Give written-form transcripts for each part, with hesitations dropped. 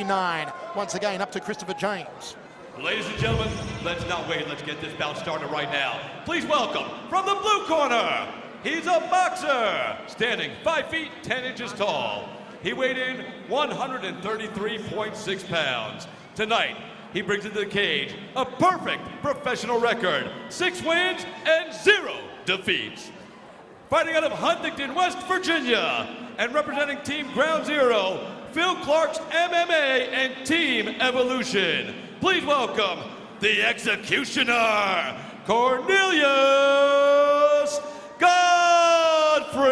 9. Once again, up to Christopher James. Ladies and gentlemen, let's not wait. Let's get this bout started right now. Please welcome, from the blue corner, he's a boxer, standing 5 feet 10 inches tall. He weighed in 133.6 pounds. Tonight, he brings into the cage a perfect professional record, 6 wins and 0 defeats. Fighting out of Huntington, West Virginia, and representing Team Ground Zero, Phil Clark's MMA and Team Evolution. Please welcome the Executioner, Cornelius Godfrey.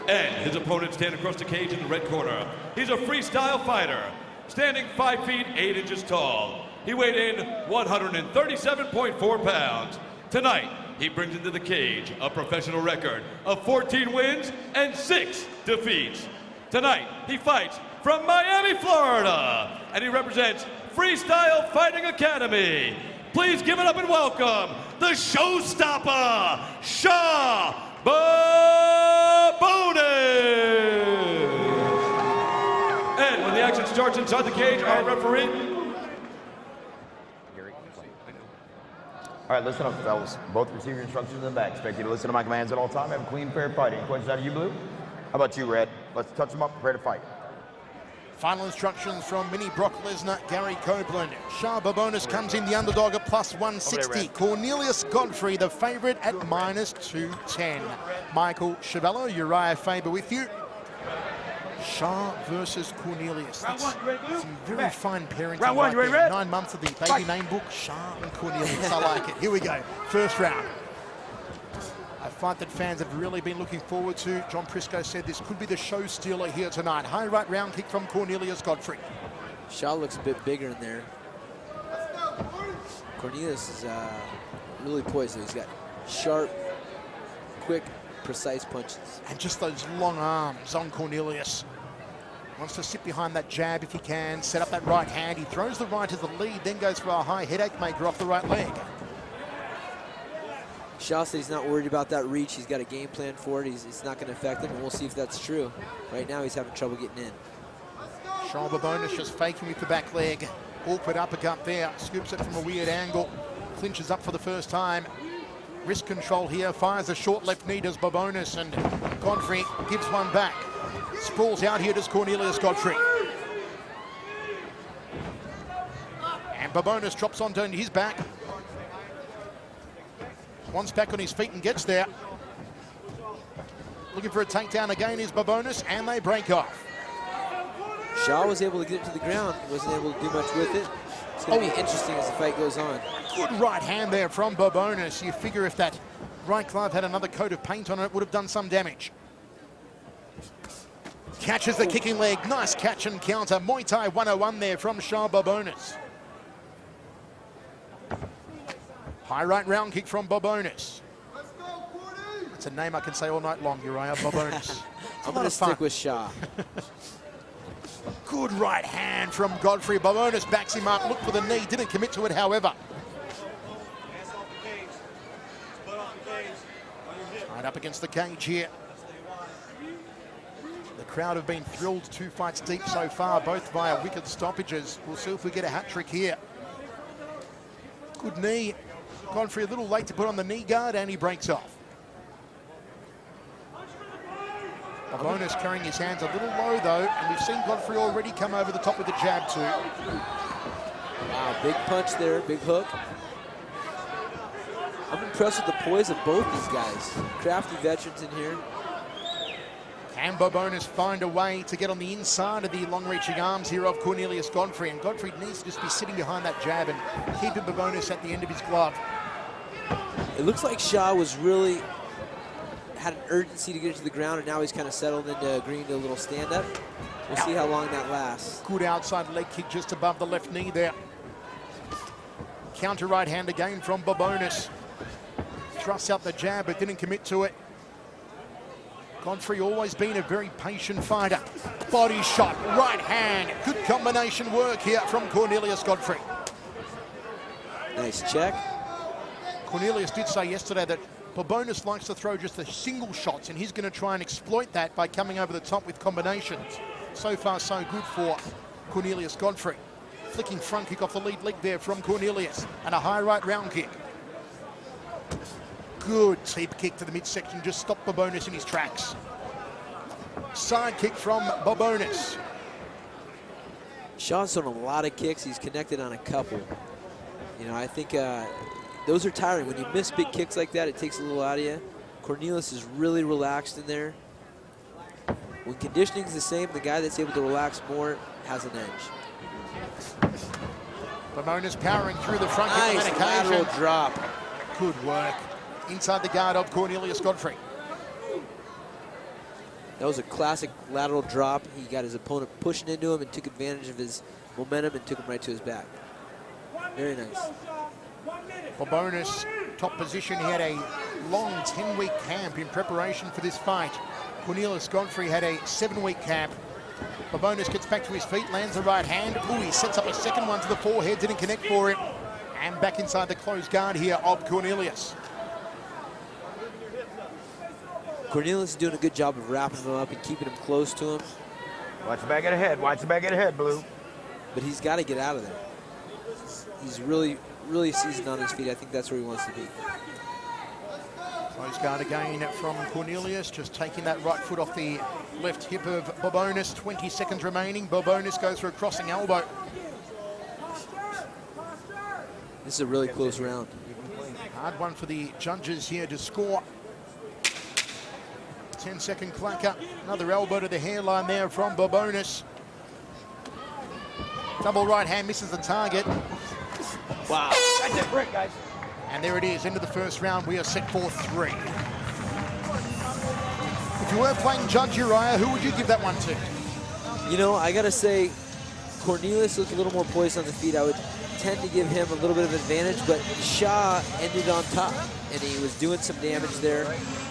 And his opponent standing across the cage in the red corner. He's a freestyle fighter, standing 5 feet 8 inches tall. He weighed in 137.4 pounds. Tonight, he brings into the cage a professional record of 14 wins and 6 defeats. Tonight, he fights from Miami, Florida, and he represents Freestyle Fighting Academy. Please give it up and welcome the showstopper, Shah Bobonis. And when the action starts inside the cage, our referee. All right, listen up, fellas. Both receive your instructions in the back. Expect you to listen to my commands at all times. Have a clean, fair fight. Any questions out of you, Blue? How about you, Red? Let's touch them up, prepare to fight. Final instructions from Mini Brock Lesnar, Gary Copeland. Shah Bobonis comes in the underdog at plus 160. Cornelius Godfrey, the favorite, at minus 210. Michael Chavello, Uriah Faber with you. Shah versus Cornelius. That's some very fine parenting right there. 9 months of the baby name book, Shah and Cornelius. I like it. Here we go. First round. A fight that fans have really been looking forward to. John Prisco said this could be the show stealer here tonight. High right round kick from Cornelius Godfrey. Shah looks a bit bigger in there. Cornelius is really poised. He's got sharp, quick, precise punches. And just those long arms on Cornelius. Wants to sit behind that jab if he can, set up that right hand. He throws the right as the lead, then goes for a high headache maker off the right leg. Shah said he's not worried about that reach. He's got a game plan for it. It's not going to affect him, and we'll see if that's true. Right now, he's having trouble getting in. Shah Bobonis just faking with the back leg. Awkward uppercut there. Scoops it from a weird angle. Clinches up for the first time. Wrist control here. Fires a short left knee, does Bobonis, and Godfrey gives one back. Sprawls out here, does Cornelius Godfrey. And Bobonis drops onto his back. Once back on his feet and gets there. Looking for a takedown again is Bobonis, and they break off. Shah was able to get it to the ground. Wasn't able to do much with it. It's going to be interesting as the fight goes on. Good right hand there from Bobonis. You figure if that right glove had another coat of paint on it, it would have done some damage. Catches the kicking leg. Nice catch and counter. Muay Thai 101 there from Shah Bobonis. High right round kick from Bobonis. That's a name I can say all night long, Uriah, Bobonis. I'm going to stick with Shah. Good right hand from Godfrey. Bobonis backs him up. Looked for the knee. Didn't commit to it, however. Right up against the cage here. The crowd have been thrilled. 2 fights deep so far, both via wicked stoppages. We'll see if we get a hat trick here. Good knee. Godfrey a little late to put on the knee guard, and he breaks off. Bobonis carrying his hands a little low, though, and we've seen Godfrey already come over the top with the jab, too. Wow, big punch there, big hook. I'm impressed with the poise of both these guys. Crafty veterans in here. Can Bobonis find a way to get on the inside of the long-reaching arms here of Cornelius Godfrey? And Godfrey needs to just be sitting behind that jab and keeping Bobonis at the end of his glove. It looks like Shah was really had an urgency to get it to the ground, and now he's kind of settled into agreeing to a little stand-up. We'll see how long that lasts. Good outside leg kick just above the left knee there. Counter right hand again from Bobonis. Thrusts out the jab, but didn't commit to it. Godfrey always been a very patient fighter. Body shot, right hand. Good combination work here from Cornelius Godfrey. Nice check. Cornelius did say yesterday that Bobonis likes to throw just the single shots, and he's going to try and exploit that by coming over the top with combinations. So far, so good for Cornelius Godfrey. Flicking front kick off the lead leg there from Cornelius, and a high right round kick. Good teep kick to the midsection, just stopped Bobonis in his tracks. Side kick from Bobonis. Shah's on a lot of kicks. He's connected on a couple. You know, I think those are tiring. When you miss big kicks like that, it takes a little out of you. Cornelius is really relaxed in there. When conditioning is the same, the guy that's able to relax more has an edge. Bobonis powering through the front kick on Nice that occasion. lateral drop. Good work. Inside the guard of Cornelius Godfrey. That was a classic lateral drop. He got his opponent pushing into him and took advantage of his momentum and took him right to his back. Very nice. Bobonis, top position. He had a long 10-week camp in preparation for this fight. Cornelius Godfrey had a 7-week camp. Bobonis gets back to his feet, lands the right hand. Ooh, he sets up a second one to the forehead, didn't connect for it. And back inside the closed guard here of Cornelius. Cornelius is doing a good job of wrapping him up and keeping him close to him. Watch the back of the head. Watch the back of the head, Blue. But he's got to get out of there. He's really, really seasoned on his feet. I think that's where he wants to be. Close guard again from Cornelius, just taking that right foot off the left hip of Bobonis. 20 seconds remaining. Bobonis goes for a crossing elbow. This is a really close round. Hard one for the judges here to score. 10-second clacker. Another elbow to the hairline there from Bobonis. Double right hand misses the target. Wow. That's it, break, guys. And there it is, into the first round. We are set for 3. If you were playing Judge Uriah, who would you give that one to? You know, I got to say, Cornelius looked a little more poised on the feet. I would tend to give him a little bit of advantage, but Shah ended on top, and he was doing some damage there.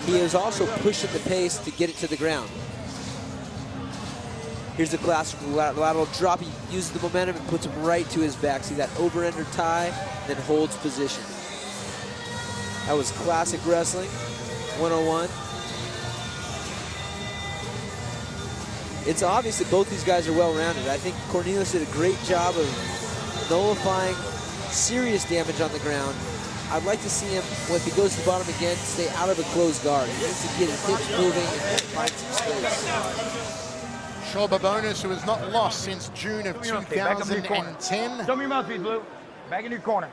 He was also pushing the pace to get it to the ground. Here's the classic lateral drop. He uses the momentum and puts him right to his back. See that over-ender tie, then holds position. That was classic wrestling, 101. It's obvious that both these guys are well-rounded. I think Cornelius did a great job of nullifying serious damage on the ground. I'd like to see him, if he goes to the bottom again, stay out of a closed guard. He needs to get his hips moving and find some space. Shah Bobonis, who has not lost since June of 2010. Show me your mouthpiece, Blue. Back in your corner.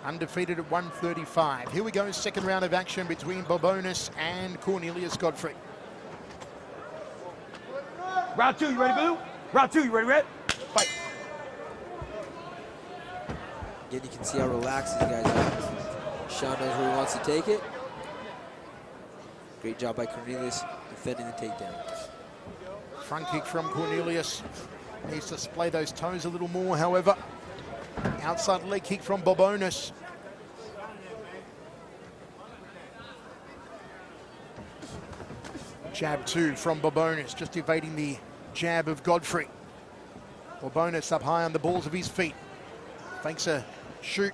Undefeated at 135. Here we go, second round of action between Bobonis and Cornelius Godfrey. Round 2, you ready, Blue? Round 2, you ready, Red? Fight. Again, you can see how relaxed these guys are. Shah knows where he wants to take it. Great job by Cornelius defending the takedown. Front kick from Cornelius. Needs to splay those toes a little more, however. Outside leg kick from Bobonis. Jab 2 from Bobonis, just evading the jab of Godfrey. Bobonis up high on the balls of his feet. Fakes a shoot.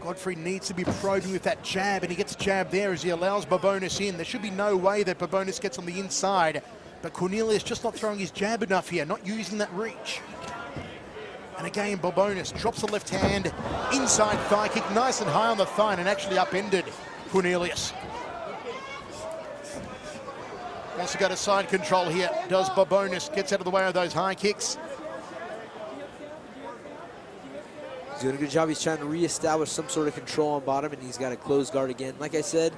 Godfrey needs to be probing with that jab, and he gets a jab there as he allows Bobonis in. There should be no way that Bobonis gets on the inside, but Cornelius just not throwing his jab enough here, not using that reach. And again, Bobonis drops the left hand, inside thigh kick, nice and high on the thigh, and actually upended Cornelius. Wants to go to side control here, does Bobonis, gets out of the way of those high kicks. He's doing a good job. He's trying to reestablish some sort of control on bottom, and he's got a closed guard again. Like I said,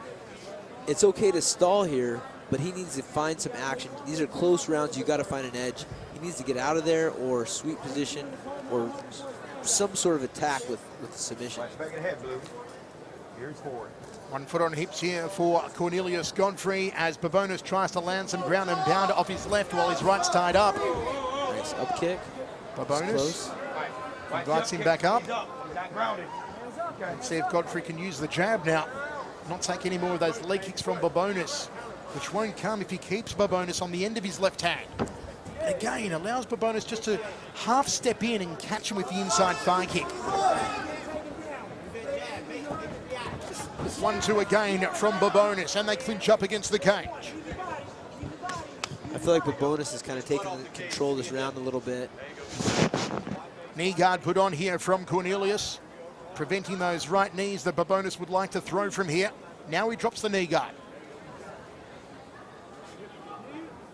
it's okay to stall here, but he needs to find some action. These are close rounds. You got to find an edge. He needs to get out of there or sweep position or some sort of attack with the submission. Back of the head, Blue. Here's forward. 1 foot on hips here for Cornelius Godfrey as Bobonis tries to land some ground and pound off his left while his right's tied up. Nice up kick. Bobonis invites him back up. Let's see if Godfrey can use the jab now. Not take any more of those leg kicks from Bobonis, which won't come if he keeps Bobonis on the end of his left hand. And again, allows Bobonis just to half step in and catch him with the inside thigh kick. 1-2 again from Bobonis, and they clinch up against the cage. I feel like Bobonis is kind of taking control of this round a little bit. Knee guard put on here from Cornelius, preventing those right knees that Bobonis would like to throw from here. Now he drops the knee guard.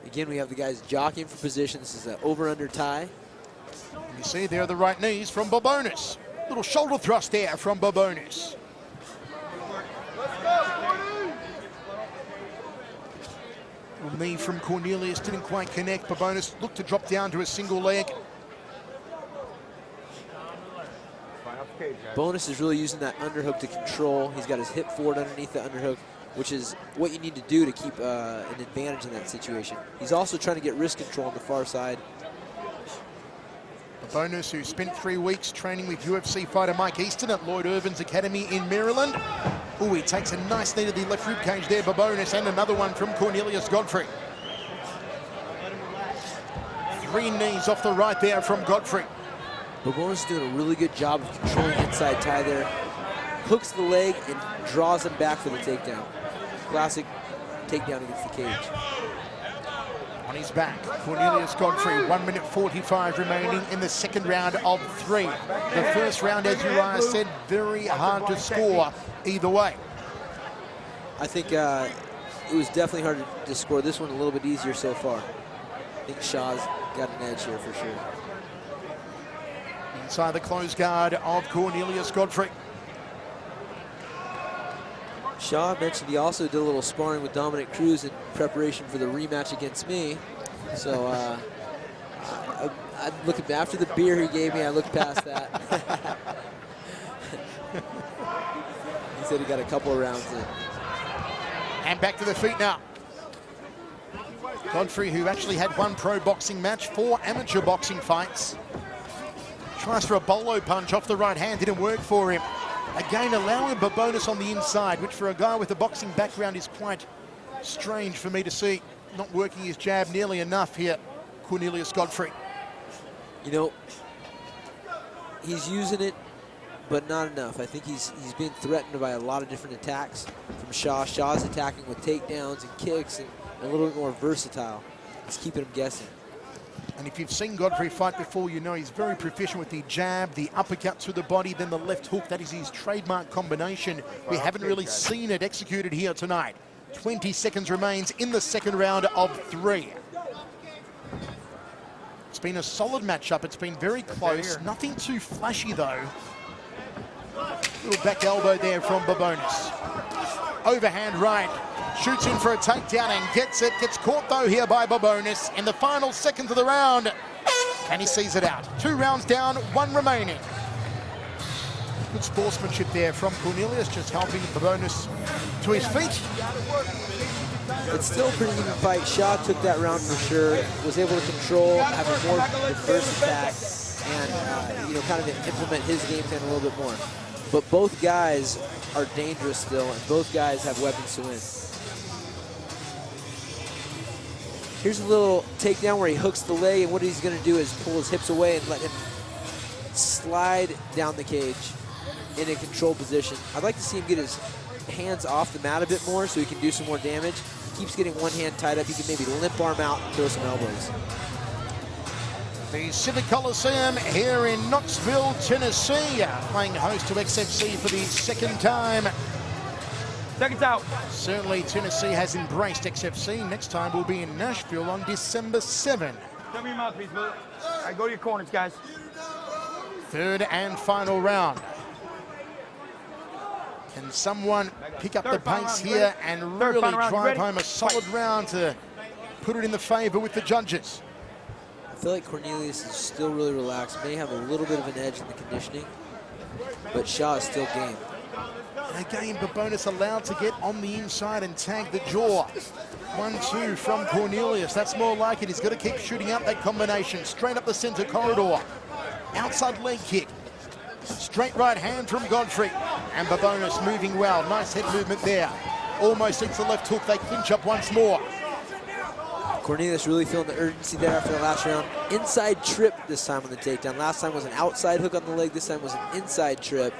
Again, we have the guys jockeying for position. This is an over-under tie. You see there are the right knees from Bobonis. Little shoulder thrust there from Bobonis. Little knee from Cornelius, didn't quite connect. Bobonis looked to drop down to a single leg. Bobonis is really using that underhook to control. He's got his hip forward underneath the underhook, which is what you need to do to keep an advantage in that situation. He's also trying to get wrist control on the far side. Bobonis, who spent 3 weeks training with UFC fighter Mike Easton at Lloyd Irvin's Academy in Maryland. Oh, he takes a nice knee to the left rib cage there, Bobonis, and another one from Cornelius Godfrey. 3 knees off the right there from Godfrey. Bobonis is doing a really good job of controlling inside tie there. Hooks the leg and draws him back for the takedown. Classic takedown against the cage. On his back, Cornelius Godfrey, 1 minute 45 remaining in the second round of 3. The first round, as Uriah said, very hard to score either way. I think it was definitely hard to score. This one a little bit easier so far. I think Shah's got an edge here for sure. Inside the close guard of Cornelius Godfrey. Shah mentioned he also did a little sparring with Dominic Cruz in preparation for the rematch against me. So I'm looking after the beer he gave me. I looked past that. He said he got a couple of rounds in. And back to the feet now. Godfrey, who actually had 1 pro boxing match, 4 amateur boxing fights. Tries for a bolo punch off the right hand, didn't work for him. Again, allowing Bobonis on the inside, which for a guy with a boxing background is quite strange for me to see. Not working his jab nearly enough here, Cornelius Godfrey. You know, he's using it, but not enough. I think he's being threatened by a lot of different attacks from Shah. Shah's attacking with takedowns and kicks and a little bit more versatile. It's keeping him guessing. And if you've seen Godfrey fight before, you know he's very proficient with the jab, the uppercut to the body, then the left hook. That is his trademark combination. We haven't really seen it executed here tonight. 20 seconds remains in the second round of 3. It's been a solid matchup. It's been very close. Nothing too flashy, though. Little back elbow there from Bobonis. Overhand right. Shoots in for a takedown and gets it. Gets caught, though, here by Bobonis in the final seconds of the round. And he sees it out. 2 rounds down, 1 remaining. Good sportsmanship there from Cornelius, just helping Bobonis to his feet. It's still a pretty even fight. Shah took that round for sure. Was able to control, have a more diverse attack, and you know, kind of implement his game plan a little bit more. But both guys are dangerous still, and both guys have weapons to win. Here's a little takedown where he hooks the leg, and what he's going to do is pull his hips away and let him slide down the cage in a controlled position. I'd like to see him get his hands off the mat a bit more so he can do some more damage. He keeps getting one hand tied up. He can maybe limp arm out and throw some elbows. The Civic Coliseum here in Knoxville, Tennessee, playing host to XFC for the second time. Seconds out. Certainly Tennessee has embraced XFC. Next time we'll be in Nashville on December 7. Tell me your mouthpiece, Bill. All right, go to your corners, guys. Third and final round. Can someone pick up the pace here and really drive home a solid round to put it in the favor with the judges? I feel like Cornelius is still really relaxed, may have a little bit of an edge in the conditioning, but Shah is still game. Again, Bobonis allowed to get on the inside and tag the jaw. 1-2 from Cornelius. That's more like it. He's got to keep shooting out that combination. Straight up the center corridor. Outside leg kick. Straight right hand from Godfrey. And Bobonis moving well. Nice head movement there. Almost hits the left hook. They clinch up once more. Cornelius really feeling the urgency there after the last round. Inside trip this time on the takedown. Last time was an outside hook on the leg. This time was an inside trip.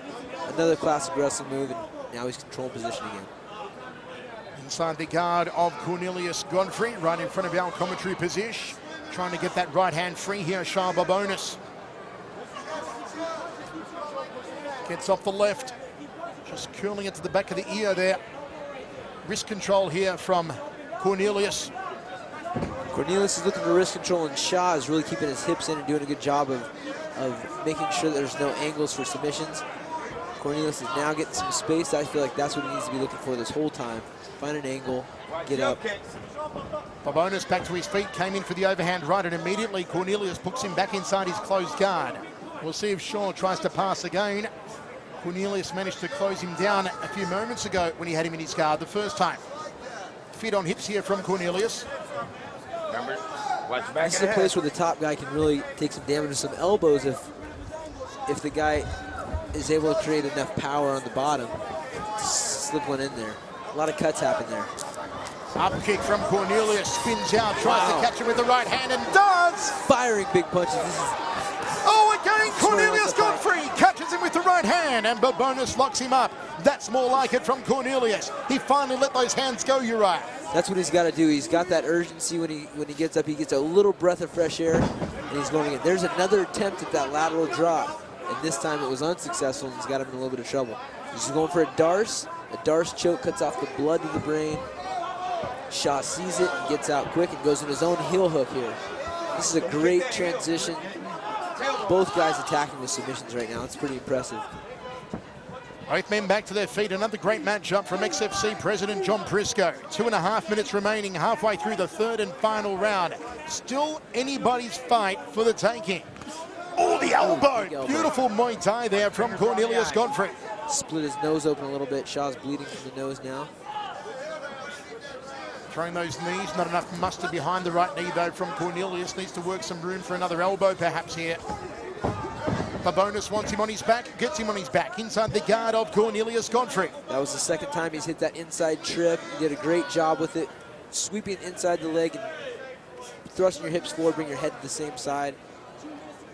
Another classic wrestling move, and Now he's controlling position again. Inside the guard of Cornelius Godfrey, right in front of our commentary position. Trying to get that right hand free here, Shah Bobonis. Gets off the left, just curling it to the back of the ear there. Wrist control here from Cornelius. Cornelius is looking for wrist control, and Shah is really keeping his hips in and doing a good job of making sure that there's no angles for submissions. Cornelius is now getting some space. I feel like that's what he needs to be looking for this whole time. Find an angle, get up. Bobonis back to his feet, came in for the overhand right, and immediately Cornelius puts him back inside his closed guard. We'll see if Shah tries to pass again. Cornelius managed to close him down a few moments ago when he had him in his guard the first time. Feet on hips here from Cornelius. Remember, watch back. This is a place where the top guy can really take some damage with some elbows if the guy is able to create enough power on the bottom to slip one in there. A lot of cuts happen there. Up kick from Cornelius, spins out, tries to catch him with the right hand, and does! Firing big punches. This is again, Cornelius Godfrey catches him with the right hand, and Bobonis locks him up. That's more like it from Cornelius. He finally let those hands go, Uriah. That's what he's got to do. He's got that urgency when he gets up. He gets a little breath of fresh air, and he's going again. There's another attempt at that lateral drop, and this time it was unsuccessful, and he's got him in a little bit of trouble. He's going for a Darce. A Darce choke cuts off the blood to the brain. Shah sees it and gets out quick and goes in his own heel hook here. This is a great transition. Both guys attacking with submissions right now. It's pretty impressive. Both men back to their feet. Another great matchup from XFC President John Prisco. 2.5 minutes remaining, halfway through the third and final round. Still anybody's fight for the taking. Oh, the elbow. Beautiful Muay Thai there from Cornelius Godfrey. Split his nose open a little bit. Shah's bleeding from the nose now. Throwing those knees, not enough mustard behind the right knee though from Cornelius. Needs to work some room for another elbow perhaps here. Bobonis wants him on his back, gets him on his back, inside the guard of Cornelius Godfrey. That was the second time he's hit that inside trip. He did a great job with it, sweeping inside the leg and thrusting your hips forward, bring your head to the same side.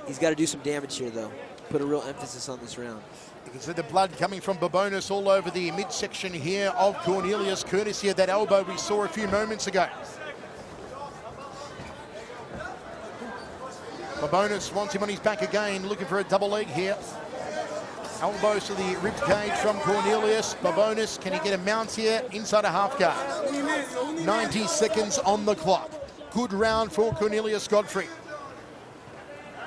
He's got to do some damage here though. Put a real emphasis on this round. You can see the blood coming from Bobonis all over the midsection here of Cornelius, courtesy of that elbow we saw a few moments ago. Bobonis wants him on his back again, looking for a double leg here. Elbows to the rib cage from Cornelius. Bobonis, can he get a mount here inside a half guard? 90 seconds on the clock. Good round for Cornelius Godfrey.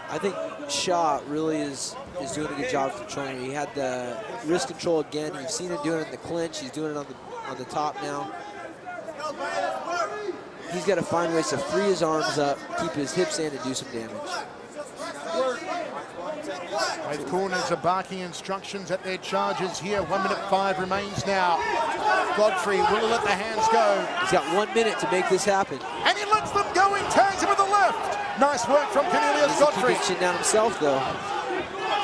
I think Shah really is doing a good job of controlling it. He had the wrist control again. You've seen him doing it in the clinch. He's doing it on the top now. He's got to find ways to free his arms up, keep his hips in, and do some damage. Both corners are barking instructions at their charges here. 1 minute 5 remains now. Godfrey, will he let the hands go? He's got 1 minute to make this happen. And he lets them go. He tags him with the left. Nice work from Cornelius Godfrey. He's keeping chin down himself, though.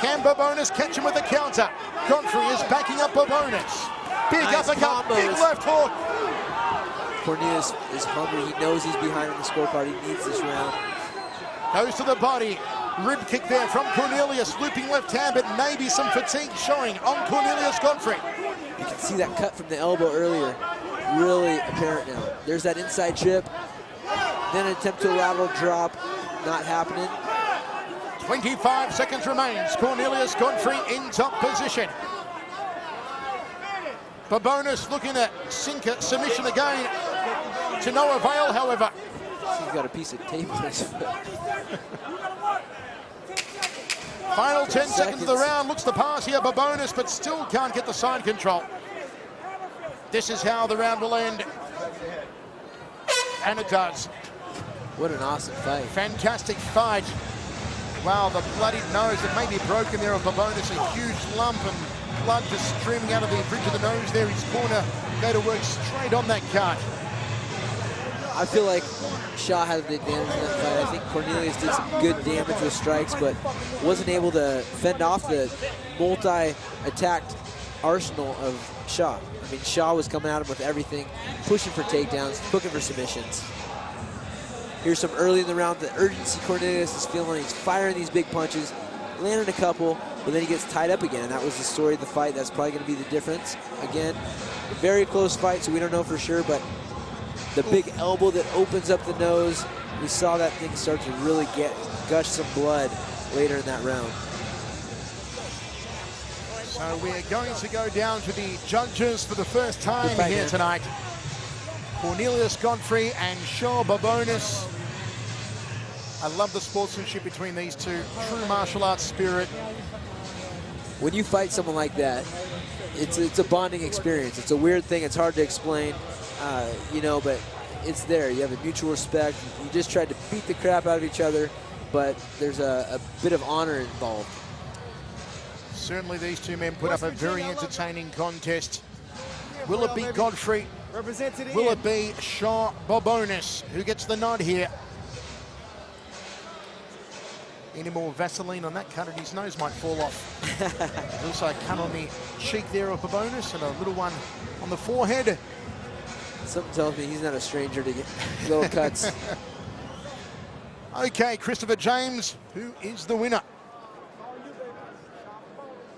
Can Bobonis catch him with the counter? Godfrey is backing up Bobonis. Big Nice uppercut, combos. big left hook. Cornelius is hungry. He knows he's behind in the scorecard. He needs this round. Goes to the body. Rib kick there from Cornelius. Looping left hand, but maybe some fatigue showing on Cornelius Godfrey. You can see that cut from the elbow earlier. Really apparent now. There's that inside trip. Then an attempt to a lateral drop. Not happening. 25 seconds remains. Cornelius Godfrey in top position. Bobonis looking at sinker submission again. To no avail, however. He's got a piece of tape on his foot. Final 10 seconds of the round. Looks to pass here, Bobonis, but still can't get the side control. This is how the round will end. And it does. What an awesome fight. Fantastic fight. Wow, the bloodied nose. It may be broken there on Bobonis. A huge lump and blood just streaming out of the bridge of the nose there. His corner go to work straight on that cut. I feel like Shah had the advantage in that fight. I think Cornelius did some good damage with strikes, but wasn't able to fend off the multi-attacked arsenal of Shah. I mean, Shah was coming at him with everything, pushing for takedowns, looking for submissions. Here's some early in the round, the urgency Cornelius is feeling. He's firing these big punches, landing a couple, but then he gets tied up again, and that was the story of the fight. That's probably going to be the difference. Again, very close fight, so we don't know for sure, but the big elbow that opens up the nose, we saw that thing start to really gush some blood later in that round. So we're going to go down to the judges for the first time here tonight. Cornelius Godfrey and Shah Bobonis. I love the sportsmanship between these two. True martial arts spirit. When you fight someone like that, it's a bonding experience. It's a weird thing. It's hard to explain, you know, but it's there. You have a mutual respect. You just tried to beat the crap out of each other, but there's a bit of honor involved. Certainly these two men put up a very entertaining contest. Will it be Godfrey? Will it be Shah Bobonis who gets the nod here? Any more Vaseline on that cut and his nose might fall off. There's also a cut on the cheek there of Bobonis and a little one on the forehead. Something tells me he's not a stranger to get little cuts. Okay, Christopher James, who is the winner?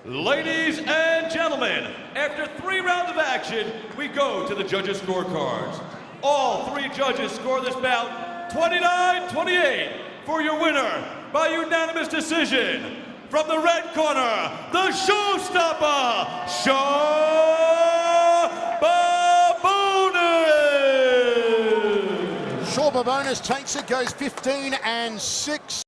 Ladies and gentlemen, after 3 rounds of action, we go to the judges' scorecards. All 3 judges score this bout 29-28 for your winner by unanimous decision. From the red corner, the showstopper, Shah Bobonis. Shah Bobonis takes it, goes 15-6.